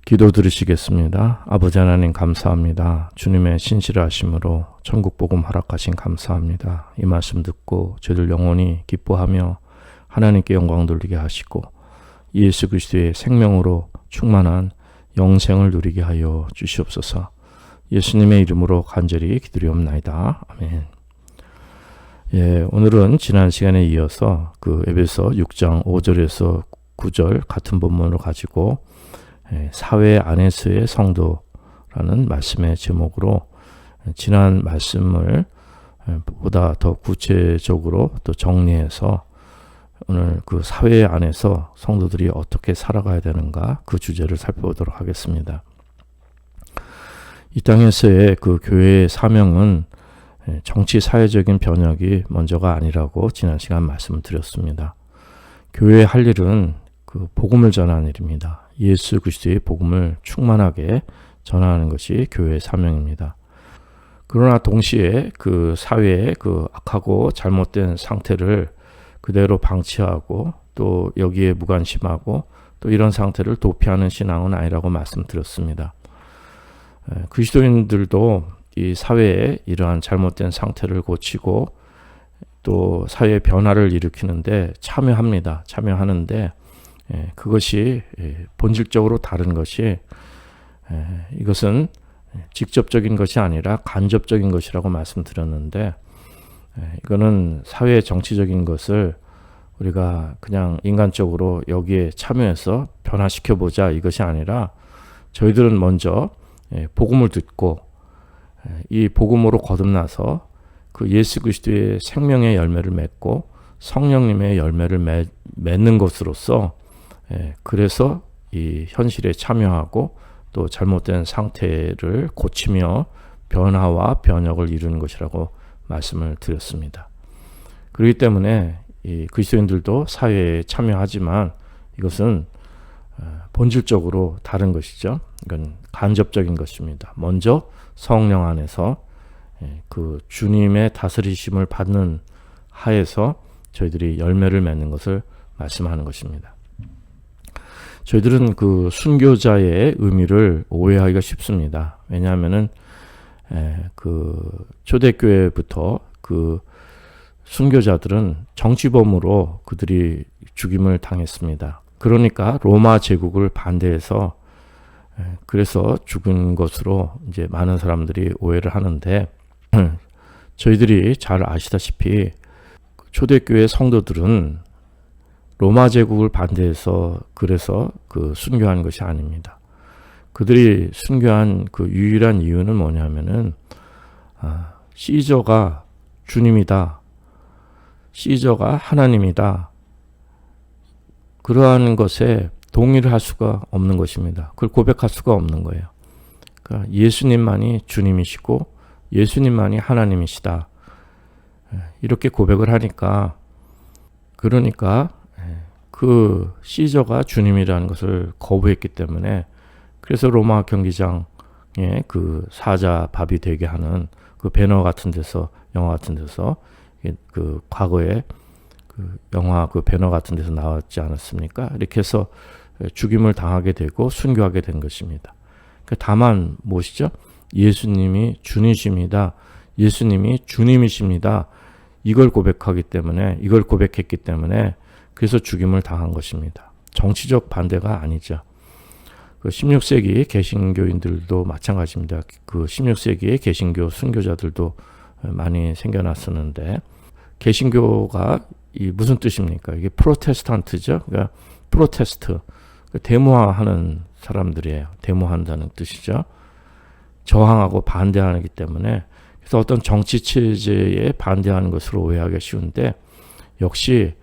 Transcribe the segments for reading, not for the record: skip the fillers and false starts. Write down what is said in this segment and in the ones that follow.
기도 드리시겠습니다. 아버지 하나님 감사합니다. 주님의 신실하심으로 천국 복음 허락하신 감사합니다. 이 말씀 듣고 저희들 영혼이 기뻐하며 하나님께 영광 돌리게 하시고 예수 그리스도의 생명으로 충만한 영생을 누리게 하여 주시옵소서. 예수님의 이름으로 간절히 기도리옵나이다. 아멘. 오늘은 지난 시간에 이어서 에베소 6장 5절에서 9절 같은 본문을 가지고 사회 안에서의 성도라는 말씀의 제목으로 지난 말씀을 보다 더 구체적으로 또 정리해서 오늘 그 사회 안에서 성도들이 어떻게 살아가야 되는가 그 주제를 살펴보도록 하겠습니다. 이 땅에서의 그 교회의 사명은 정치 사회적인 변혁이 먼저가 아니라고 지난 시간 말씀을 드렸습니다. 교회의 할 일은 그 복음을 전하는 일입니다. 예수 그리스도의 복음을 충만하게 전하는 것이 교회의 사명입니다. 그러나 동시에 그 사회의 그 악하고 잘못된 상태를 그대로 방치하고 또 여기에 무관심하고 또 이런 상태를 도피하는 신앙은 아니라고 말씀드렸습니다. 그리스도인들도 이 사회의 이러한 잘못된 상태를 고치고 또 사회의 변화를 일으키는데 참여하는데 그것이 본질적으로 다른 것이 이것은 직접적인 것이 아니라 간접적인 것이라고 말씀드렸는데 이거는 사회 정치적인 것을 우리가 그냥 인간적으로 여기에 참여해서 변화시켜보자 이것이 아니라 저희들은 먼저 복음을 듣고 이 복음으로 거듭나서 그 예수 그리스도의 생명의 열매를 맺고 성령님의 열매를 맺는 것으로서 그래서 이 현실에 참여하고 또 잘못된 상태를 고치며 변화와 변혁을 이루는 것이라고 말씀을 드렸습니다. 그렇기 때문에 이 그리스도인들도 사회에 참여하지만 이것은 본질적으로 다른 것이죠. 이건 간접적인 것입니다. 먼저 성령 안에서 그 주님의 다스리심을 받는 하에서 저희들이 열매를 맺는 것을 말씀하는 것입니다. 저희들은 그 순교자의 의미를 오해하기가 쉽습니다. 왜냐하면은 그 초대교회부터 그 순교자들은 정치범으로 그들이 죽임을 당했습니다. 그러니까 로마 제국을 반대해서 그래서 죽은 것으로 이제 많은 사람들이 오해를 하는데 저희들이 잘 아시다시피 초대교회 성도들은 로마 제국을 반대해서 그래서 그 순교한 것이 아닙니다. 그들이 순교한 그 유일한 이유는 뭐냐면은 시저가 주님이다. 시저가 하나님이다. 그러한 것에 동의를 할 수가 없는 것입니다. 그걸 고백할 수가 없는 거예요. 그러니까 예수님만이 주님이시고 예수님만이 하나님이시다. 이렇게 고백을 하니까 그러니까 그 시저가 주님이라는 것을 거부했기 때문에 그래서 로마 경기장에 그 사자 밥이 되게 하는 그 배너 같은 데서 영화 같은 데서 그 과거에 그 영화 그 배너 같은 데서 나왔지 않았습니까? 이렇게 해서 죽임을 당하게 되고 순교하게 된 것입니다. 다만 무엇이죠? 예수님이 주님이십니다. 예수님이 주님이십니다. 이걸 고백했기 때문에 그래서 죽임을 당한 것입니다. 정치적 반대가 아니죠. 그 16세기 개신교인들도 마찬가지입니다. 그 16세기의 개신교 순교자들도 많이 생겨났었는데 개신교가 이 무슨 뜻입니까? 이게 프로테스탄트죠. 그러니까 프로테스트, 데모하는 사람들이에요. 데모한다는 뜻이죠. 저항하고 반대하기 때문에 그래서 어떤 정치 체제에 반대하는 것으로 오해하기 쉬운데 역시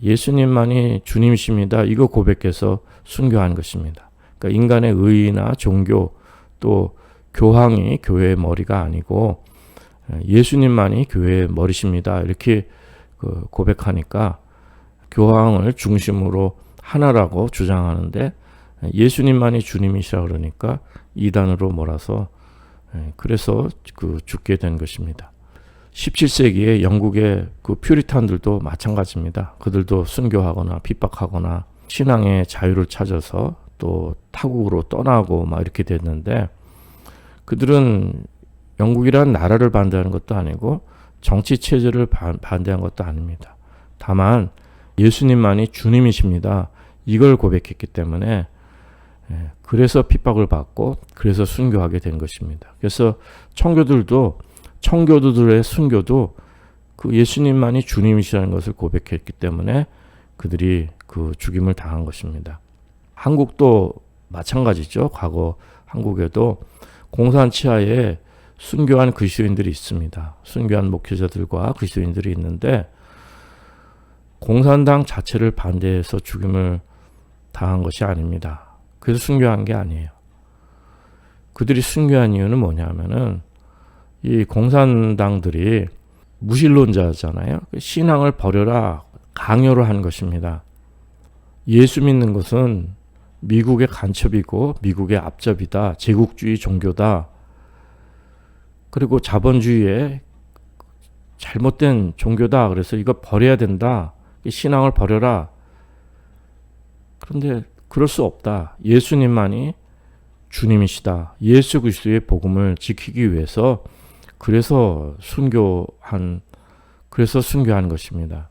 예수님만이 주님이십니다. 이거 고백해서 순교한 것입니다. 그러니까 인간의 의의나 종교 또 교황이 교회의 머리가 아니고 예수님만이 교회의 머리십니다. 이렇게 고백하니까 교황을 중심으로 하나라고 주장하는데 예수님만이 주님이시라 그러니까 이단으로 몰아서 그래서 죽게 된 것입니다. 17세기에 영국의 그 퓨리탄들도 마찬가지입니다. 그들도 순교하거나 핍박하거나 신앙의 자유를 찾아서 또 타국으로 떠나고 막 이렇게 됐는데, 그들은 영국이라는 나라를 반대하는 것도 아니고 정치 체제를 반대한 것도 아닙니다. 다만 예수님만이 주님이십니다. 이걸 고백했기 때문에 그래서 핍박을 받고 그래서 순교하게 된 것입니다. 그래서 청교도들의 순교도 그 예수님만이 주님이시라는 것을 고백했기 때문에 그들이 그 죽임을 당한 것입니다. 한국도 마찬가지죠. 과거 한국에도 공산 치하에 순교한 그리스도인들이 있습니다. 순교한 목회자들과 그리스도인들이 있는데 공산당 자체를 반대해서 죽임을 당한 것이 아닙니다. 그래서 순교한 게 아니에요. 그들이 순교한 이유는 뭐냐면은 이 공산당들이 무신론자잖아요. 신앙을 버려라 강요를 한 것입니다. 예수 믿는 것은 미국의 간첩이고 미국의 앞잡이다. 제국주의 종교다. 그리고 자본주의의 잘못된 종교다. 그래서 이거 버려야 된다. 신앙을 버려라. 그런데 그럴 수 없다. 예수님만이 주님이시다. 예수 그리스도의 복음을 지키기 위해서 그래서 순교한 것입니다.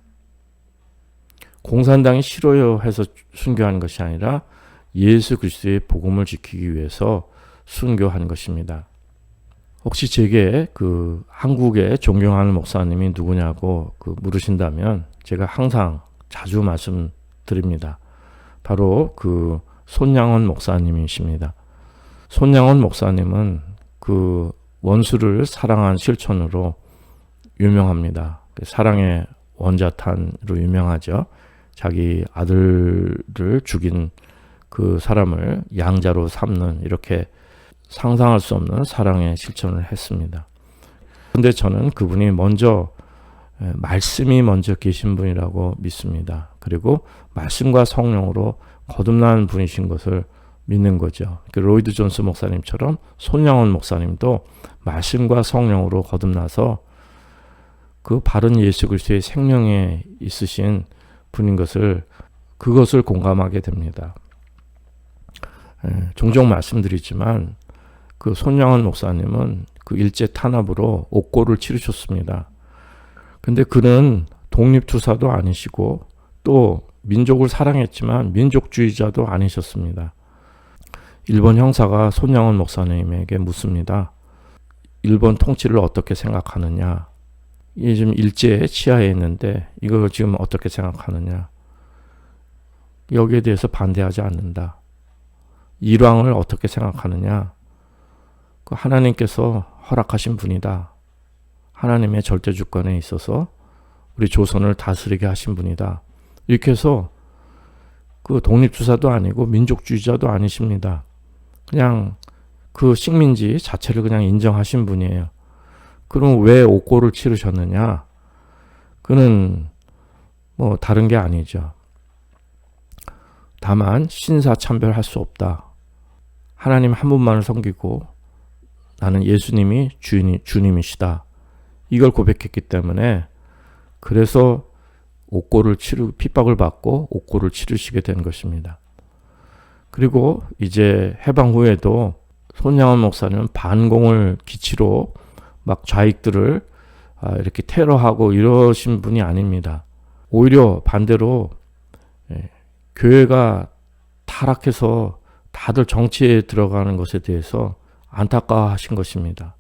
공산당이 싫어요 해서 순교한 것이 아니라 예수 그리스도의 복음을 지키기 위해서 순교한 것입니다. 혹시 제게 그 한국에 존경하는 목사님이 누구냐고 물으신다면 제가 항상 자주 말씀드립니다. 바로 그 손양원 목사님이십니다. 손양원 목사님은 그 원수를 사랑한 실천으로 유명합니다. 사랑의 원자탄으로 유명하죠. 자기 아들을 죽인 그 사람을 양자로 삼는 이렇게 상상할 수 없는 사랑의 실천을 했습니다. 그런데 저는 그분이 말씀이 먼저 계신 분이라고 믿습니다. 그리고 말씀과 성령으로 거듭난 분이신 것을 믿는 거죠. 로이드 존스 목사님처럼 손양원 목사님도 말씀과 성령으로 거듭나서 그 바른 예수 그리스도의 생명에 있으신 분인 그것을 공감하게 됩니다. 종종 말씀드리지만 그 손양원 목사님은 그 일제 탄압으로 옥고를 치르셨습니다. 근데 그는 독립투사도 아니시고 또 민족을 사랑했지만 민족주의자도 아니셨습니다. 일본 형사가 손양원 목사님에게 묻습니다. 일본 통치를 어떻게 생각하느냐? 이게 지금 일제 치하에 있는데 이걸 지금 어떻게 생각하느냐? 여기에 대해서 반대하지 않는다. 일왕을 어떻게 생각하느냐? 그 하나님께서 허락하신 분이다. 하나님의 절대 주권에 있어서 우리 조선을 다스리게 하신 분이다. 이렇게 해서 그 독립투사도 아니고 민족주의자도 아니십니다. 그냥 그 식민지 자체를 그냥 인정하신 분이에요. 그럼 왜 옥고를 치르셨느냐? 그는 뭐 다른 게 아니죠. 다만 신사참별할 수 없다. 하나님 한 분만을 섬기고 나는 예수님이 주님이시다. 이걸 고백했기 때문에 그래서 핍박을 받고 옥고를 치르시게 된 것입니다. 그리고 이제 해방 후에도 손양원 목사님은 반공을 기치로 막 좌익들을 이렇게 테러하고 이러신 분이 아닙니다. 오히려 반대로 교회가 타락해서 다들 정치에 들어가는 것에 대해서 안타까워하신 것입니다.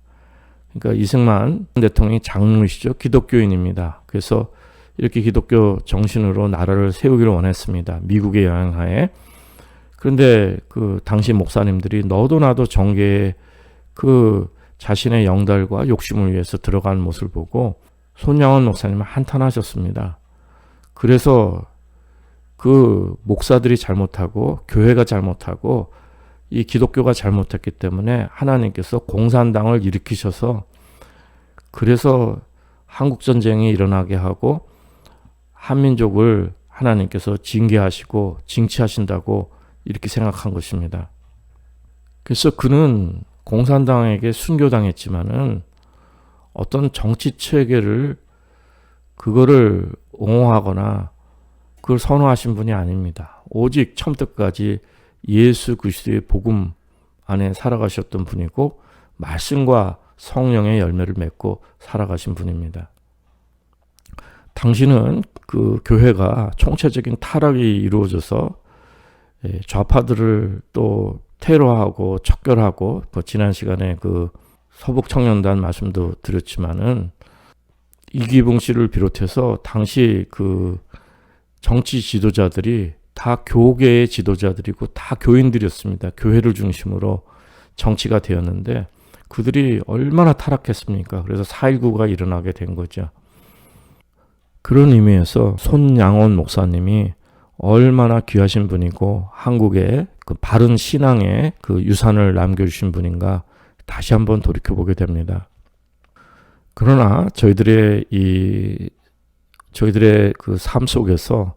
그러니까 이승만 대통령이 장로이시죠. 기독교인입니다. 그래서 이렇게 기독교 정신으로 나라를 세우기를 원했습니다. 미국의 영향하에. 그런데 그 당시 목사님들이 너도 나도 정계에 그 자신의 영달과 욕심을 위해서 들어가는 모습을 보고 손양원 목사님은 한탄하셨습니다. 그래서 그 목사들이 잘못하고 교회가 잘못하고 이 기독교가 잘못했기 때문에 하나님께서 공산당을 일으키셔서 그래서 한국전쟁이 일어나게 하고 한민족을 하나님께서 징계하시고 징치하신다고 이렇게 생각한 것입니다. 그래서 그는 공산당에게 순교당했지만은 어떤 정치 체계를 그거를 옹호하거나 그걸 선호하신 분이 아닙니다. 오직 처음부터 끝까지 예수 그리스도의 복음 안에 살아가셨던 분이고 말씀과 성령의 열매를 맺고 살아가신 분입니다. 당시는 그 교회가 총체적인 타락이 이루어져서 좌파들을 또 테러하고 척결하고, 지난 시간에 그 서북청년단 말씀도 드렸지만은 이기붕 씨를 비롯해서 당시 그 정치 지도자들이 다 교계의 지도자들이고 다 교인들이었습니다. 교회를 중심으로 정치가 되었는데 그들이 얼마나 타락했습니까? 그래서 4.19가 일어나게 된 거죠. 그런 의미에서 손양원 목사님이 얼마나 귀하신 분이고 한국의 그 바른 신앙의 그 유산을 남겨주신 분인가 다시 한번 돌이켜보게 됩니다. 그러나 저희들의 그 삶 속에서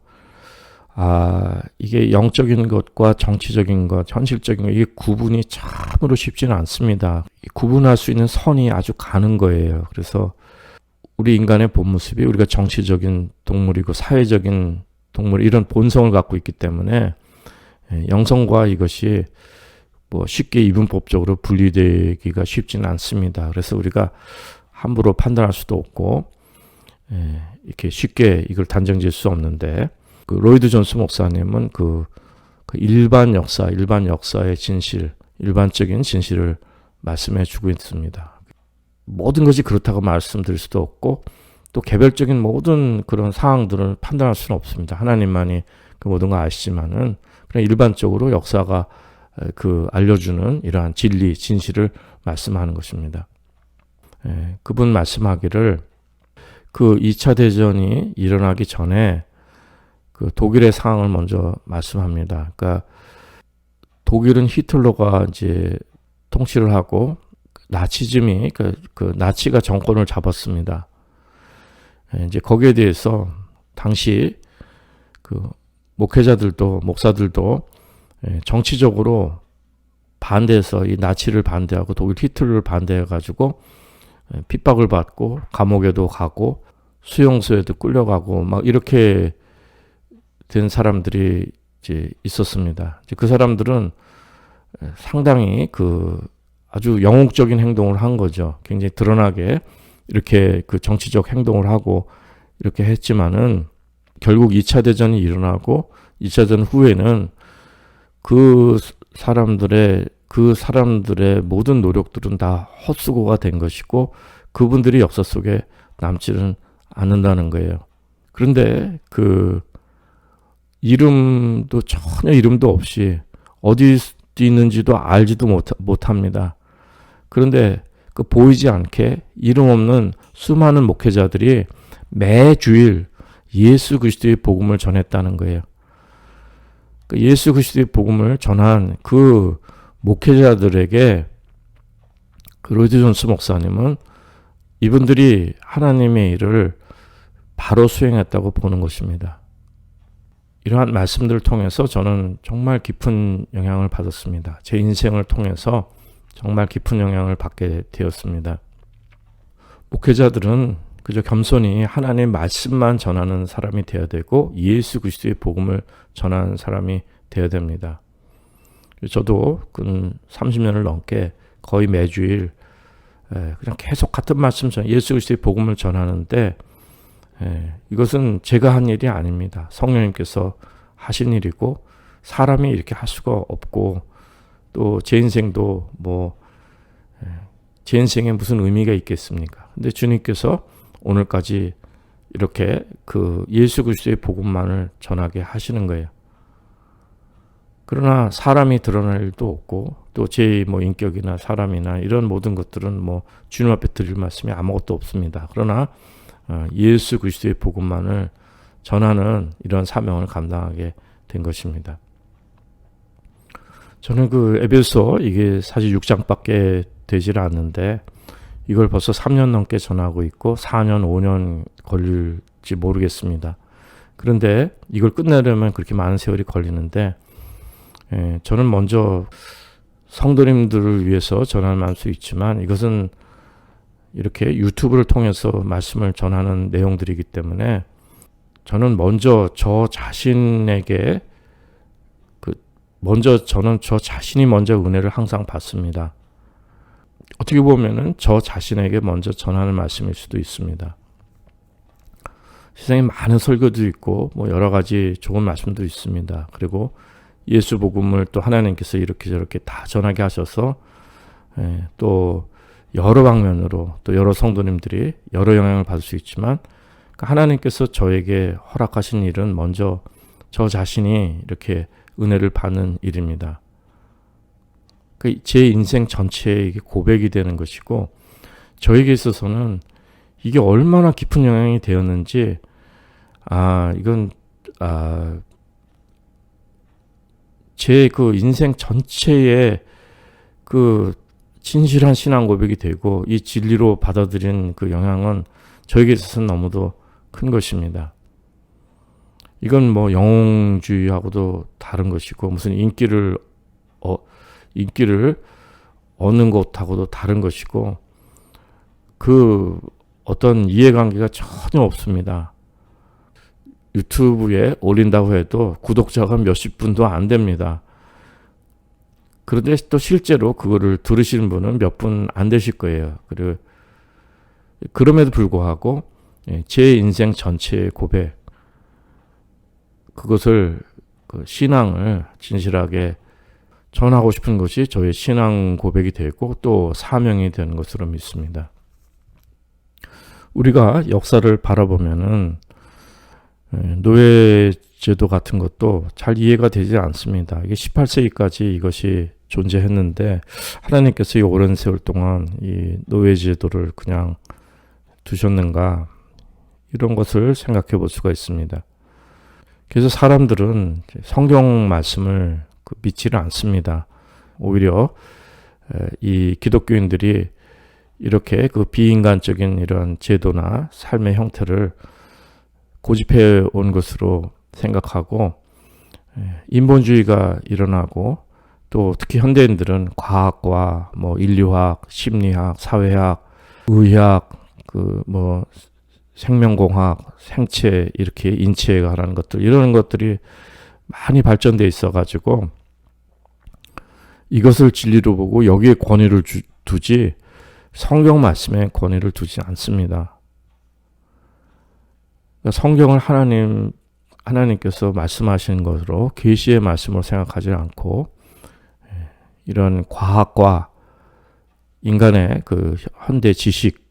이게 영적인 것과 정치적인 것, 현실적인 것, 이게 구분이 참으로 쉽지는 않습니다. 구분할 수 있는 선이 아주 가는 거예요. 그래서 우리 인간의 본 모습이 우리가 정치적인 동물이고 사회적인 동물, 이런 본성을 갖고 있기 때문에 영성과 이것이 쉽게 이분법적으로 분리되기가 쉽지는 않습니다. 그래서 우리가 함부로 판단할 수도 없고 이렇게 쉽게 이걸 단정지을 수 없는데, 그 로이드 존스 목사님은 그 일반 역사의 진실, 일반적인 진실을 말씀해 주고 있습니다. 모든 것이 그렇다고 말씀드릴 수도 없고 또 개별적인 모든 그런 상황들을 판단할 수는 없습니다. 하나님만이 그 모든 걸 아시지만은 그냥 일반적으로 역사가 알려주는 이러한 진리, 진실을 말씀하는 것입니다. 그분 말씀하기를 그 2차 대전이 일어나기 전에 그 독일의 상황을 먼저 말씀합니다. 그러니까 독일은 히틀러가 이제 통치를 하고 나치즘이 그 나치가 정권을 잡았습니다. 이제 거기에 대해서 당시 그 목사들도 정치적으로 반대해서 이 나치를 반대하고 독일 히틀러를 반대해 가지고 핍박을 받고 감옥에도 가고 수용소에도 끌려가고 막 이렇게 된 사람들이 이제 있었습니다. 이제 그 사람들은 상당히 아주 영웅적인 행동을 한 거죠. 굉장히 드러나게 이렇게 그 정치적 행동을 하고 이렇게 했지만은 결국 2차 대전이 일어나고 2차 대전 후에는 그 사람들의 모든 노력들은 다 헛수고가 된 것이고 그분들이 역사 속에 남지는 않는다는 거예요. 그런데 전혀 이름도 없이 어디 있는지도 알지도 못합니다. 그런데 보이지 않게 이름 없는 수많은 목회자들이 매주일 예수 그리스도의 복음을 전했다는 거예요. 예수 그리스도의 복음을 전한 그 목회자들에게 로이드 존스 목사님은 이분들이 하나님의 일을 바로 수행했다고 보는 것입니다. 이러한 말씀들을 통해서 저는 정말 깊은 영향을 받았습니다. 제 인생을 통해서 정말 깊은 영향을 받게 되었습니다. 목회자들은 그저 겸손히 하나님의 말씀만 전하는 사람이 되어야 되고 예수 그리스도의 복음을 전하는 사람이 되어야 됩니다. 저도 30년을 넘게 거의 매주일 그냥 계속 같은 말씀 예수 그리스도의 복음을 전하는데 이것은 제가 한 일이 아닙니다. 성령님께서 하신 일이고 사람이 이렇게 할 수가 없고 또 제 인생도 제 인생에 무슨 의미가 있겠습니까? 근데 주님께서 오늘까지 이렇게 예수 그리스도의 복음만을 전하게 하시는 거예요. 그러나 사람이 드러날 일도 없고 또 제 인격이나 사람이나 이런 모든 것들은 주님 앞에 드릴 말씀이 아무것도 없습니다. 그러나 예수 그리스도의 복음만을 전하는 이런 사명을 감당하게 된 것입니다. 저는 에베소 이게 사실 6장밖에 되질 않는데 이걸 벌써 3년 넘게 전하고 있고 4년, 5년 걸릴지 모르겠습니다. 그런데 이걸 끝내려면 그렇게 많은 세월이 걸리는데 저는 먼저 성도님들을 위해서 전할 수 있지만 이것은 이렇게 유튜브를 통해서 말씀을 전하는 내용들이기 때문에 저는 먼저 저 자신에게 먼저 저는 저 자신이 먼저 은혜를 항상 받습니다. 어떻게 보면은 저 자신에게 먼저 전하는 말씀일 수도 있습니다. 세상에 많은 설교도 있고 뭐 여러 가지 좋은 말씀도 있습니다. 그리고 예수 복음을 또 하나님께서 이렇게 저렇게 다 전하게 하셔서 또 여러 방면으로 또 여러 성도님들이 여러 영향을 받을 수 있지만 하나님께서 저에게 허락하신 일은 먼저 저 자신이 이렇게 은혜를 받는 일입니다. 제 인생 전체에 이게 고백이 되는 것이고 저에게 있어서는 이게 얼마나 깊은 영향이 되었는지 이건 제 그 인생 전체에 그 진실한 신앙 고백이 되고 이 진리로 받아들인 그 영향은 저에게 있어서는 너무도 큰 것입니다. 이건 뭐 영웅주의하고도 다른 것이고 무슨 인기를 얻는 것하고도 다른 것이고 그 어떤 이해관계가 전혀 없습니다. 유튜브에 올린다고 해도 구독자가 몇십 분도 안 됩니다. 그런데 또 실제로 그거를 들으시는 분은 몇 분 안 되실 거예요. 그리고 그럼에도 불구하고 제 인생 전체의 고백, 그것을 그 신앙을 진실하게 전하고 싶은 것이 저의 신앙 고백이 되고 또 사명이 되는 것으로 믿습니다. 우리가 역사를 바라보면은 노예제도 같은 것도 잘 이해가 되지 않습니다. 이게 18세기까지 이것이 존재했는데 하나님께서 이 오랜 세월 동안 이 노예제도를 그냥 두셨는가, 이런 것을 생각해 볼 수가 있습니다. 그래서 사람들은 성경 말씀을 믿지를 않습니다. 오히려 이 기독교인들이 이렇게 그 비인간적인 이런 제도나 삶의 형태를 고집해 온 것으로 생각하고 인본주의가 일어나고 또 특히 현대인들은 과학과 뭐 인류학, 심리학, 사회학, 의학, 그 뭐 생명공학, 생체, 이렇게 인체에 관한 것들, 이런 것들이 많이 발전돼 있어 가지고 이것을 진리로 보고 여기에 권위를 두지 성경 말씀에 권위를 두지 않습니다. 그러니까 성경을 하나님께서 말씀하시는 것으로 계시의 말씀으로 생각하지 않고 이런 과학과 인간의 그 현대 지식,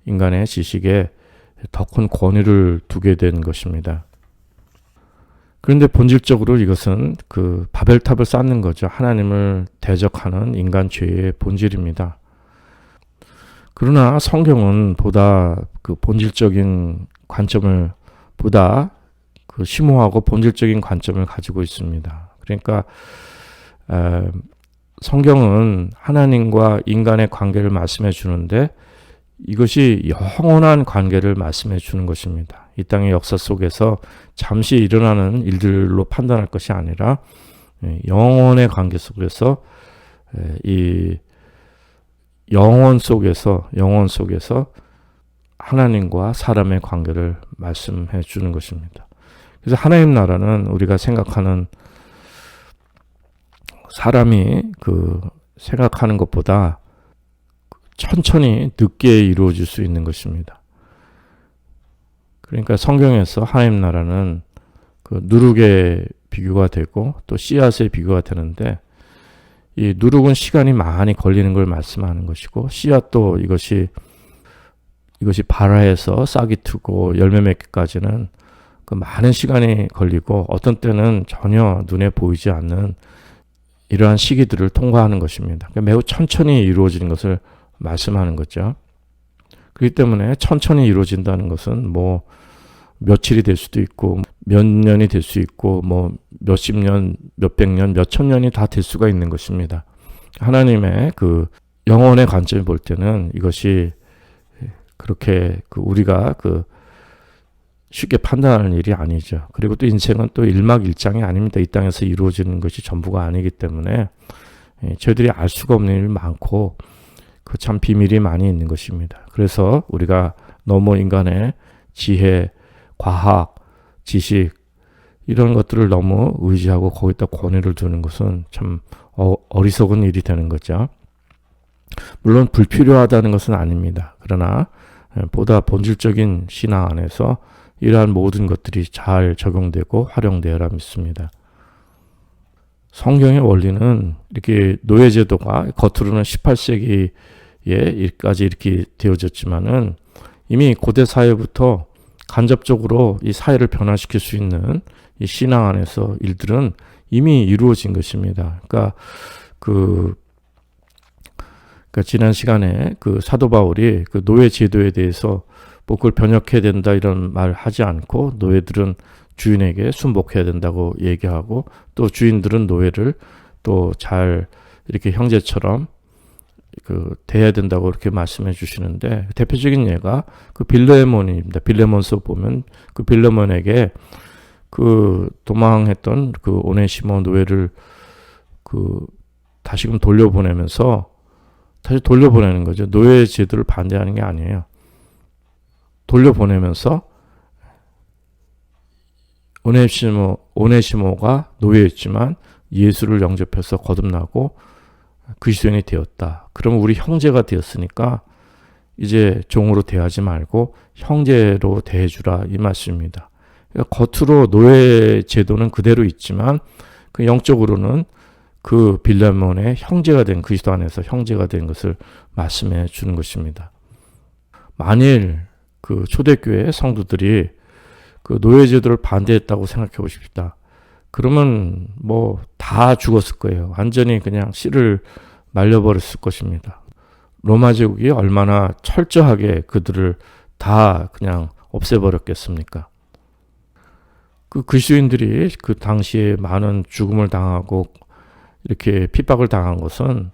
인간의 지식에 더 큰 권위를 두게 된 것입니다. 그런데 본질적으로 이것은 그 바벨탑을 쌓는 거죠. 하나님을 대적하는 인간 죄의 본질입니다. 그러나 성경은 보다 그 본질적인 관점을 보다 그 심오하고 본질적인 관점을 가지고 있습니다. 그러니까 성경은 하나님과 인간의 관계를 말씀해 주는데 이것이 영원한 관계를 말씀해 주는 것입니다. 이 땅의 역사 속에서 잠시 일어나는 일들로 판단할 것이 아니라 영원의 관계 속에서 이 영원 속에서 하나님과 사람의 관계를 말씀해 주는 것입니다. 그래서 하나님 나라는 우리가 생각하는 사람이 그 생각하는 것보다 천천히 늦게 이루어질 수 있는 것입니다. 그러니까 성경에서 하나님 나라는 그 누룩의 비교가 되고 또 씨앗의 비교가 되는데 이 누룩은 시간이 많이 걸리는 걸 말씀하는 것이고 씨앗도 이것이 발화해서 싹이 트고 열매 맺기까지는 그 많은 시간이 걸리고 어떤 때는 전혀 눈에 보이지 않는 이러한 시기들을 통과하는 것입니다. 그러니까 매우 천천히 이루어지는 것을 말씀하는 거죠. 그렇기 때문에 천천히 이루어진다는 것은 뭐 며칠이 될 수도 있고 몇 년이 될 수 있고 뭐 몇십 년, 몇백 년, 몇천 년이 다 될 수가 있는 것입니다. 하나님의 그 영혼의 관점을 볼 때는 이것이 그렇게 그 우리가 그 쉽게 판단하는 일이 아니죠. 그리고 또 인생은 또 일막일장이 아닙니다. 이 땅에서 이루어지는 것이 전부가 아니기 때문에 저희들이 알 수가 없는 일이 많고 그 참 비밀이 많이 있는 것입니다. 그래서 우리가 너무 인간의 지혜, 과학, 지식 이런 것들을 너무 의지하고 거기다 권위를 두는 것은 참 어리석은 일이 되는 거죠. 물론 불필요하다는 것은 아닙니다. 그러나 보다 본질적인 신앙 안에서 이러한 모든 것들이 잘 적용되고 활용되어야 믿습니다. 성경의 원리는 이렇게 노예제도가 겉으로는 18세기에까지 이렇게 되어졌지만은 이미 고대 사회부터 간접적으로 이 사회를 변화시킬 수 있는 이 신앙 안에서 일들은 이미 이루어진 것입니다. 그러니까 지난 시간에 그 사도 바울이 그 노예 제도에 대해서 뭐 그걸 변혁해야 된다 이런 말 하지 않고 노예들은 주인에게 순복해야 된다고 얘기하고 또 주인들은 노예를 또 잘 이렇게 형제처럼 대해야 된다고 이렇게 말씀해 주시는데 대표적인 예가 그 빌레몬입니다. 빌레몬서 보면 그 빌레몬에게 그 도망했던 그 오네시모 노예를 다시금 돌려보내면서 다시 돌려보내는 거죠. 노예 제도를 반대하는 게 아니에요. 돌려보내면서 오네시모가 노예였지만 예수를 영접해서 거듭나고 그리스도인이 되었다. 그러면 우리 형제가 되었으니까 이제 종으로 대하지 말고 형제로 대해주라 이 말씀입니다. 그러니까 겉으로 노예 제도는 그대로 있지만 그 영적으로는 그 빌레몬의 형제가 된 그리스도 안에서 형제가 된 것을 말씀해 주는 것입니다. 만일 그 초대교회 성도들이 그 노예제도를 반대했다고 생각해 보십시다. 그러면 뭐 다 죽었을 거예요. 완전히 그냥 씨를 말려버렸을 것입니다. 로마 제국이 얼마나 철저하게 그들을 다 그냥 없애버렸겠습니까? 그 그리스도인들이 그 당시에 많은 죽음을 당하고 이렇게 핍박을 당한 것은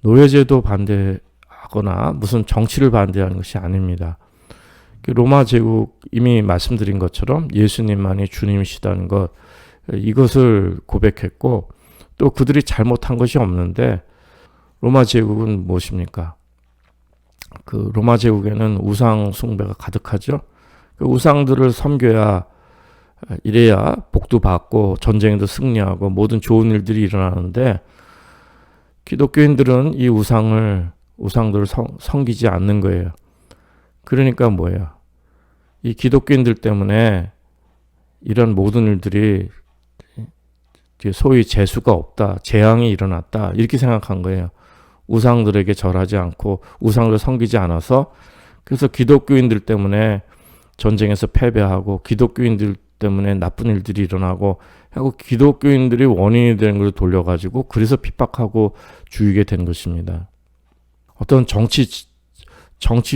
노예제도 반대하거나 무슨 정치를 반대하는 것이 아닙니다. 로마 제국 이미 말씀드린 것처럼 예수님만이 주님이시다는 것 이것을 고백했고 또 그들이 잘못한 것이 없는데 로마 제국은 무엇입니까? 그 로마 제국에는 우상 숭배가 가득하죠. 그 우상들을 섬겨야 이래야 복도 받고 전쟁에도 승리하고 모든 좋은 일들이 일어나는데 기독교인들은 이 우상들을 섬기지 않는 거예요. 그러니까 뭐예요? 이 기독교인들 때문에 이런 모든 일들이 소위 재수가 없다, 재앙이 일어났다 이렇게 생각한 거예요. 우상들에게 절하지 않고 우상을 섬기지 않아서 그래서 기독교인들 때문에 전쟁에서 패배하고 기독교인들 때문에 나쁜 일들이 일어나고 하고 기독교인들이 원인이 되는 걸 돌려가지고 그래서 핍박하고 죽이게 된 것입니다. 어떤 정치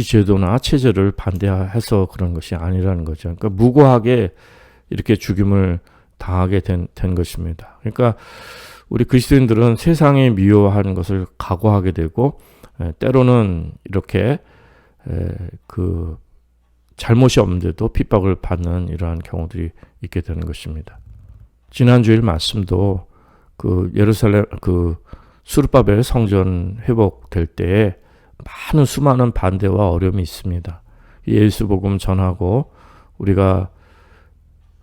제도나 체제를 반대해서 그런 것이 아니라는 거죠. 그러니까 무고하게 이렇게 죽임을 당하게 된 것입니다. 그러니까 우리 그리스도인들은 세상이 미워하는 것을 각오하게 되고 때로는 이렇게 그 잘못이 없는데도 핍박을 받는 이러한 경우들이 있게 되는 것입니다. 지난주일 말씀도 그 예루살렘 그 수르바벨 성전 회복될 때에 수많은 반대와 어려움이 있습니다. 예수 복음 전하고 우리가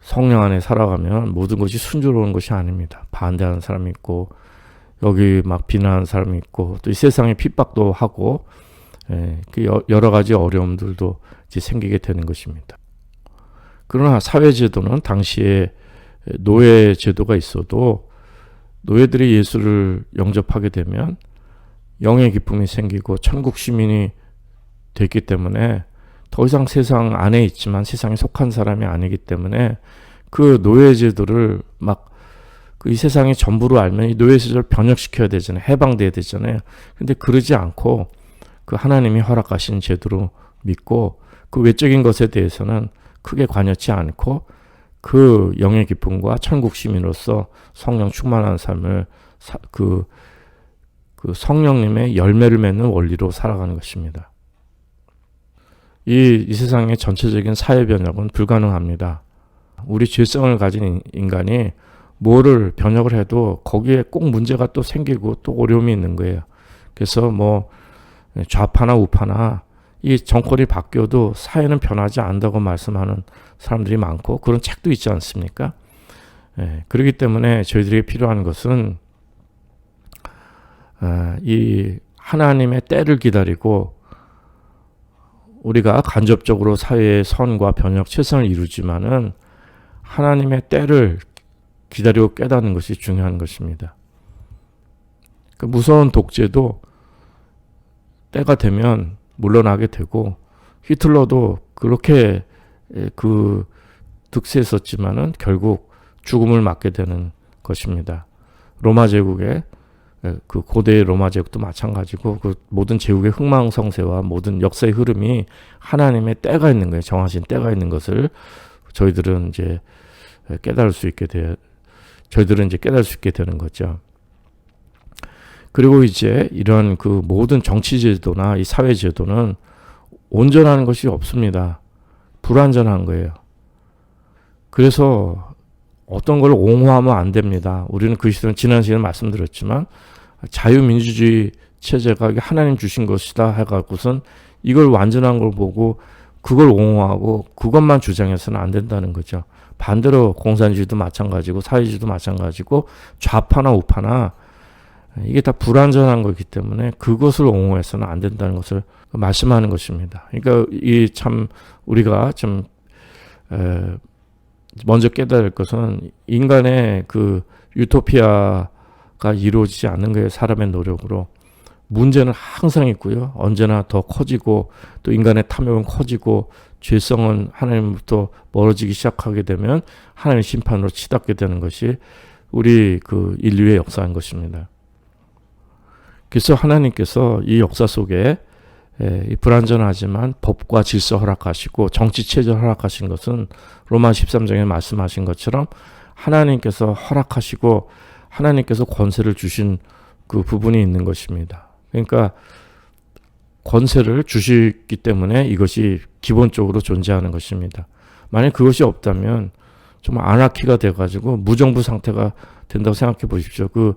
성령 안에 살아가면 모든 것이 순조로운 것이 아닙니다. 반대하는 사람이 있고 여기 막 비난하는 사람이 있고 또 이 세상에 핍박도 하고 여러 가지 어려움들도 이제 생기게 되는 것입니다. 그러나 사회제도는 당시에 노예 제도가 있어도 노예들이 예수를 영접하게 되면 영의 기쁨이 생기고 천국 시민이 됐기 때문에 더 이상 세상 안에 있지만 세상에 속한 사람이 아니기 때문에 그 노예 제도를 이 세상의 전부로 알면 이 노예 제도를 변혁시켜야 되잖아요. 해방돼야 되잖아요. 근데 그러지 않고 그 하나님이 허락하신 제도로 믿고 그 외적인 것에 대해서는 크게 관여치 않고 그 영의 기쁨과 천국 시민으로서 성령 충만한 삶을 그 성령님의 열매를 맺는 원리로 살아가는 것입니다. 이 세상의 전체적인 사회 변혁은 불가능합니다. 우리 죄성을 가진 인간이 뭐를 변혁을 해도 거기에 꼭 문제가 또 생기고 또 어려움이 있는 거예요. 그래서 뭐 좌파나 우파나 이 정권이 바뀌어도 사회는 변하지 않는다고 말씀하는 사람들이 많고 그런 책도 있지 않습니까? 그렇기 때문에 저희들이 필요한 것은 이 하나님의 때를 기다리고 우리가 간접적으로 사회의 선과 변혁, 최선을 이루지만은 하나님의 때를 기다리고 깨닫는 것이 중요한 것입니다. 그 무서운 독재도 때가 되면 물러나게 되고 히틀러도 그렇게 그 득세했었지만은 결국 죽음을 맞게 되는 것입니다. 로마 제국의 그 고대의 로마 제국도 마찬가지고 그 모든 제국의 흥망성쇠와 모든 역사의 흐름이 하나님의 때가 있는 거예요. 정하신 때가 있는 것을 저희들은 이제 깨달을 수 있게 되는 거죠. 그리고 이제 이런 그 모든 정치 제도나 이 사회 제도는 온전한 것이 없습니다. 불완전한 거예요. 그래서 어떤 걸 옹호하면 안 됩니다. 우리는 그리스도는 지난 시간에 말씀드렸지만 자유민주주의 체제가 하나님 주신 것이다 해갖고선 이걸 완전한 걸 보고 그걸 옹호하고 그것만 주장해서는 안 된다는 거죠. 반대로 공산주의도 마찬가지고 사회주의도 마찬가지고 좌파나 우파나 이게 다 불완전한 거기 때문에 그것을 옹호해서는 안 된다는 것을 말씀하는 것입니다. 그러니까 이 참 우리가 좀 먼저 깨달을 것은 인간의 그 유토피아가 이루어지지 않는 거예요. 사람의 노력으로. 문제는 항상 있고요. 언제나 더 커지고 또 인간의 탐욕은 커지고 죄성은 하나님부터 멀어지기 시작하게 되면 하나님의 심판으로 치닫게 되는 것이 우리 그 인류의 역사인 것입니다. 그래서 하나님께서 이 역사 속에 이 불완전하지만 법과 질서 허락하시고 정치 체제 허락하신 것은 로마 13장에 말씀하신 것처럼 하나님께서 허락하시고 하나님께서 권세를 주신 그 부분이 있는 것입니다. 그러니까 권세를 주시기 때문에 이것이 기본적으로 존재하는 것입니다. 만약 그것이 없다면 정말 아나키가 돼가지고 무정부 상태가 된다고 생각해 보십시오. 그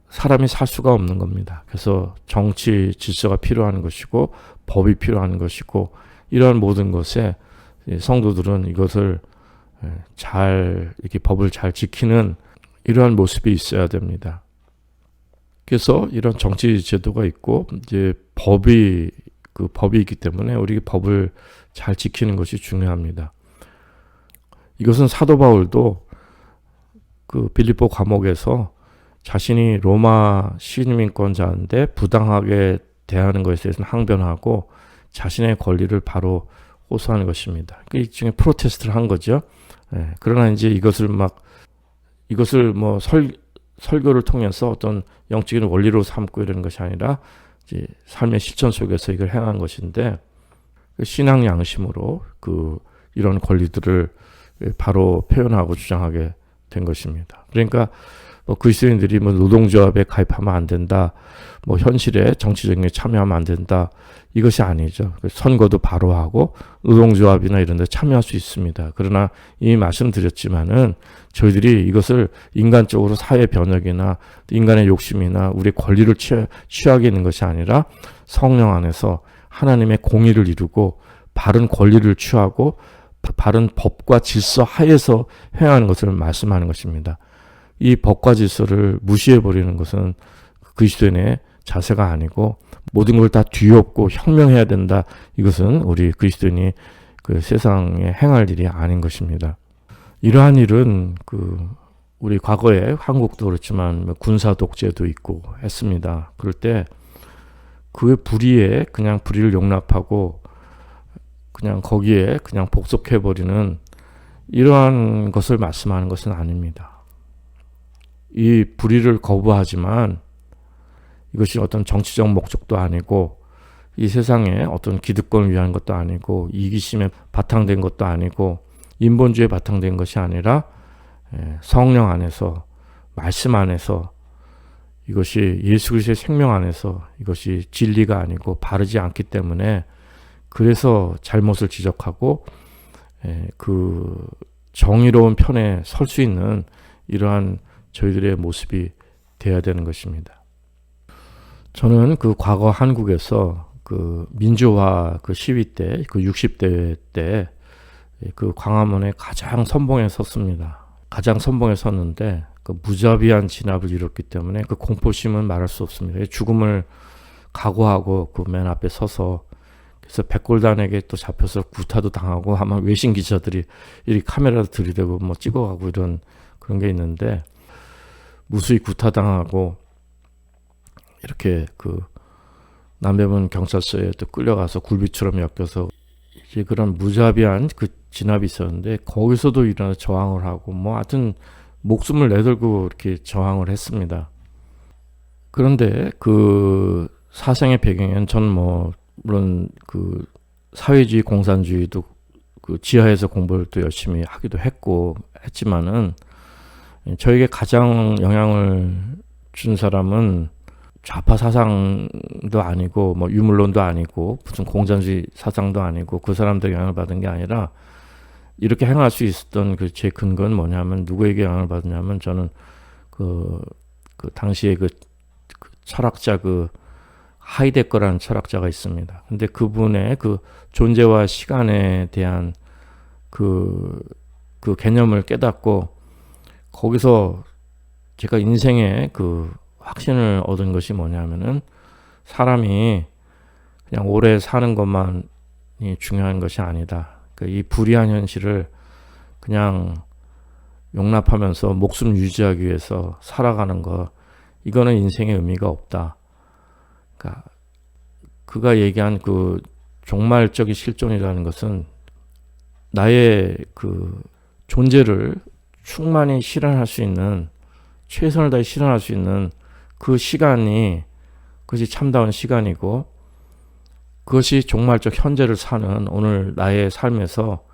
사람이 살 수가 없는 겁니다. 그래서 정치 질서가 필요한 것이고 법이 필요한 것이고 이러한 모든 것에 성도들은 이것을 잘 이렇게 법을 잘 지키는 이러한 모습이 있어야 됩니다. 그래서 이런 정치 제도가 있고 이제 법이 있기 때문에 우리 법을 잘 지키는 것이 중요합니다. 이것은 사도 바울도 그 빌립보 감옥에서 자신이 로마 시민권자인데 부당하게 대하는 것에 대해서는 항변하고 자신의 권리를 바로 호소하는 것입니다. 일종의 프로테스트를 한 거죠. 그러나 이제 이것을 뭐 설교를 통해서 어떤 영적인 원리로 삼고 이러는 것이 아니라 이제 삶의 실천 속에서 이걸 행한 것인데 신앙 양심으로 이런 권리들을 바로 표현하고 주장하게 된 것입니다. 그러니까 그리스도인들이 노동조합에 가입하면 안 된다, 현실에 정치적인 참여하면 안 된다, 이것이 아니죠. 선거도 바로 하고 노동조합이나 이런 데 참여할 수 있습니다. 그러나 이미 말씀드렸지만은 저희들이 이것을 인간적으로 사회 변혁이나 인간의 욕심이나 우리의 권리를 취하게 있는 것이 아니라 성령 안에서 하나님의 공의를 이루고 바른 권리를 취하고 바른 법과 질서 하에서 행하는 것을 말씀하는 것입니다. 이 법과 질서를 무시해버리는 것은 그리스도인의 자세가 아니고 모든 걸 다 뒤엎고 혁명해야 된다. 이것은 우리 그리스도인이 그 세상에 행할 일이 아닌 것입니다. 이러한 일은 우리 과거에 한국도 그렇지만 군사 독재도 있고 했습니다. 그럴 때 그 불의에 그냥 불의를 용납하고 그냥 거기에 그냥 복속해버리는 이러한 것을 말씀하는 것은 아닙니다. 이 불의를 거부하지만 이것이 어떤 정치적 목적도 아니고 이 세상에 어떤 기득권을 위한 것도 아니고 이기심에 바탕된 것도 아니고 인본주의에 바탕된 것이 아니라 성령 안에서 말씀 안에서 이것이 예수 그리스도의 생명 안에서 이것이 진리가 아니고 바르지 않기 때문에 그래서 잘못을 지적하고 그 정의로운 편에 설 수 있는 이러한 저희들의 모습이 되어야 되는 것입니다. 저는 과거 한국에서 민주화 시위 때, 60대 때 광화문에 가장 선봉에 섰습니다. 가장 선봉에 섰는데 그 무자비한 진압을 이뤘기 때문에 그 공포심은 말할 수 없습니다. 죽음을 각오하고 그 맨 앞에 서서 그래서 백골단에게 또 잡혀서 구타도 당하고 아마 외신 기자들이 이 카메라도 들이대고 뭐 찍어가고 이런 그런 게 있는데 무수히 구타당하고 이렇게 그 남대문 경찰서에 또 끌려가서 굴비처럼 엮여서 이제 그런 무자비한 그 진압이 있었는데 거기서도 일어나 저항을 하고 뭐 하여튼 목숨을 내걸고 이렇게 저항을 했습니다. 그런데 그 사상의 배경에는 저는 뭐 물론 그 사회주의 공산주의도 그 지하에서 공부를 또 열심히 하기도 했지만은 저에게 가장 영향을 준 사람은 좌파 사상도 아니고 뭐 유물론도 아니고 무슨 공산주의 사상도 아니고 그 사람들 영향을 받은 게 아니라 이렇게 행할 수 있었던 그 제 근거는 뭐냐면 누구에게 영향을 받았냐면 저는 그 당시에 그 철학자 그 하이데거라는 철학자가 있습니다. 근데 그분의 그 존재와 시간에 대한 그 개념을 깨닫고 거기서 제가 인생의 그 확신을 얻은 것이 뭐냐면은 사람이 그냥 오래 사는 것만이 중요한 것이 아니다. 이 불의한 현실을 그냥 용납하면서 목숨 유지하기 위해서 살아가는 거 이거는 인생의 의미가 없다. 그러니까 그가 얘기한 그 종말적인 실존이라는 것은 나의 그 존재를 충만히 실현할 수 있는 최선을 다해 실현할 수 있는 그 시간이 그것이 참다운 시간이고 그것이 종말적 현재를 사는 오늘 나의 삶에서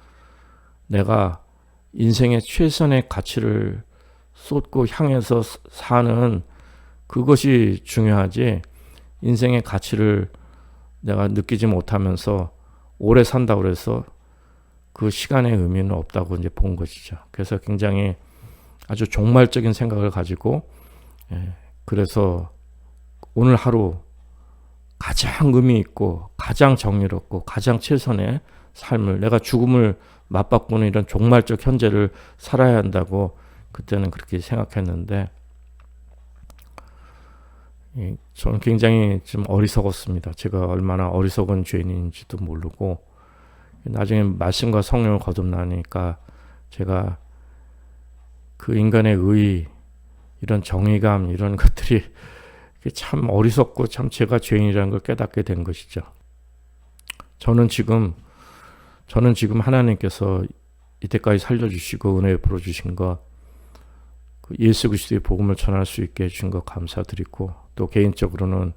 내가 인생의 최선의 가치를 쏟고 향해서 사는 그것이 중요하지 인생의 가치를 내가 느끼지 못하면서 오래 산다고 해서 그 시간의 의미는 없다고 이제 본 것이죠. 그래서 굉장히 아주 종말적인 생각을 가지고 그래서 오늘 하루 가장 의미 있고 가장 정의롭고 가장 최선의 삶을 내가 죽음을 맞바꾸는 이런 종말적 현재를 살아야 한다고 그때는 그렇게 생각했는데 저는 굉장히 좀 어리석었습니다. 제가 얼마나 어리석은 죄인인지도 모르고 나중에 말씀과 성령을 거듭나니까 제가 그 인간의 의 이런 정의감 이런 것들이 참 어리석고 참 제가 죄인이라는 걸 깨닫게 된 것이죠. 저는 지금 하나님께서 이때까지 살려주시고 은혜 베풀어 주신 것 예수 그리스도의 복음을 전할 수 있게 해준 것 감사드리고 또 개인적으로는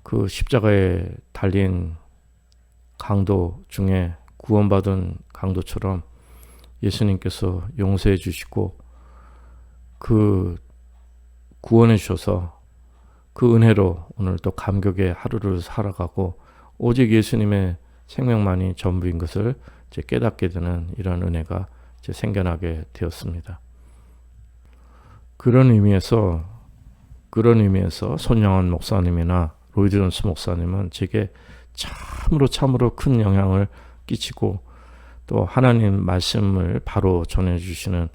그 십자가에 달린 강도 중에 구원받은 강도처럼 예수님께서 용서해 주시고 그 구원해 주셔서 그 은혜로 오늘 또 감격의 하루를 살아가고 오직 예수님의 생명만이 전부인 것을 이제 깨닫게 되는 이런 은혜가 이제 생겨나게 되었습니다. 그런 의미에서 손영원 목사님이나 로이드 존스 목사님은 제게 참으로 큰 영향을 끼치고 또 하나님 말씀을 바로 전해주시는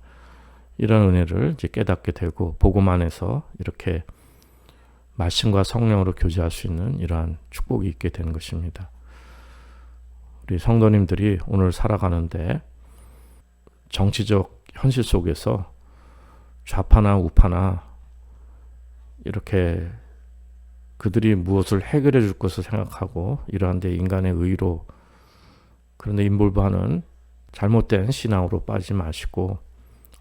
이런 은혜를 이제 깨닫게 되고 복음 안에서 이렇게 말씀과 성령으로 교제할 수 있는 이러한 축복이 있게 되는 것입니다. 우리 성도님들이 오늘 살아가는데 정치적 현실 속에서 좌파나 우파나 이렇게 그들이 무엇을 해결해 줄 것을 생각하고 이러한데 인간의 의로 그런데 인볼브하는 잘못된 신앙으로 빠지지 마시고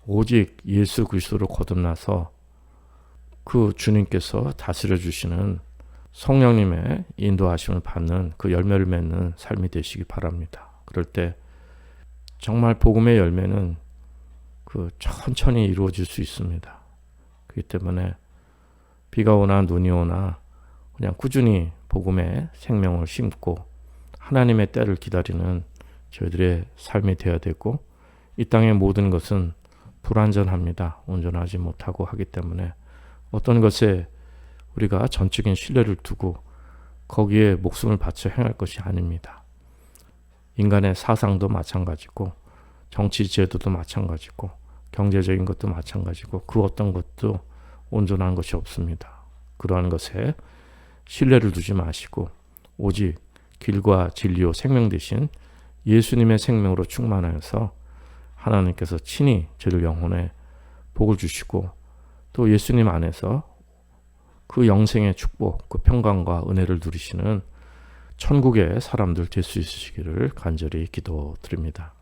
오직 예수 그리스도로 거듭나서 그 주님께서 다스려 주시는 성령님의 인도하심을 받는 그 열매를 맺는 삶이 되시기 바랍니다. 그럴 때 정말 복음의 열매는 그 천천히 이루어질 수 있습니다. 그렇기 때문에 비가 오나 눈이 오나 그냥 꾸준히 복음의 생명을 심고 하나님의 때를 기다리는 저희들의 삶이 되어야 되고 이 땅의 모든 것은 불완전합니다. 온전하지 못하고 하기 때문에 어떤 것에 우리가 전적인 신뢰를 두고 거기에 목숨을 바쳐 행할 것이 아닙니다. 인간의 사상도 마찬가지고 정치 제도도 마찬가지고 경제적인 것도 마찬가지고 그 어떤 것도 온전한 것이 없습니다. 그러한 것에 신뢰를 두지 마시고 오직 길과 진리요 생명 되신 예수님의 생명으로 충만하여서 하나님께서 친히 저를 영혼에 복을 주시고 또 예수님 안에서 그 영생의 축복, 그 평강과 은혜를 누리시는 천국의 사람들 될 수 있으시기를 간절히 기도드립니다.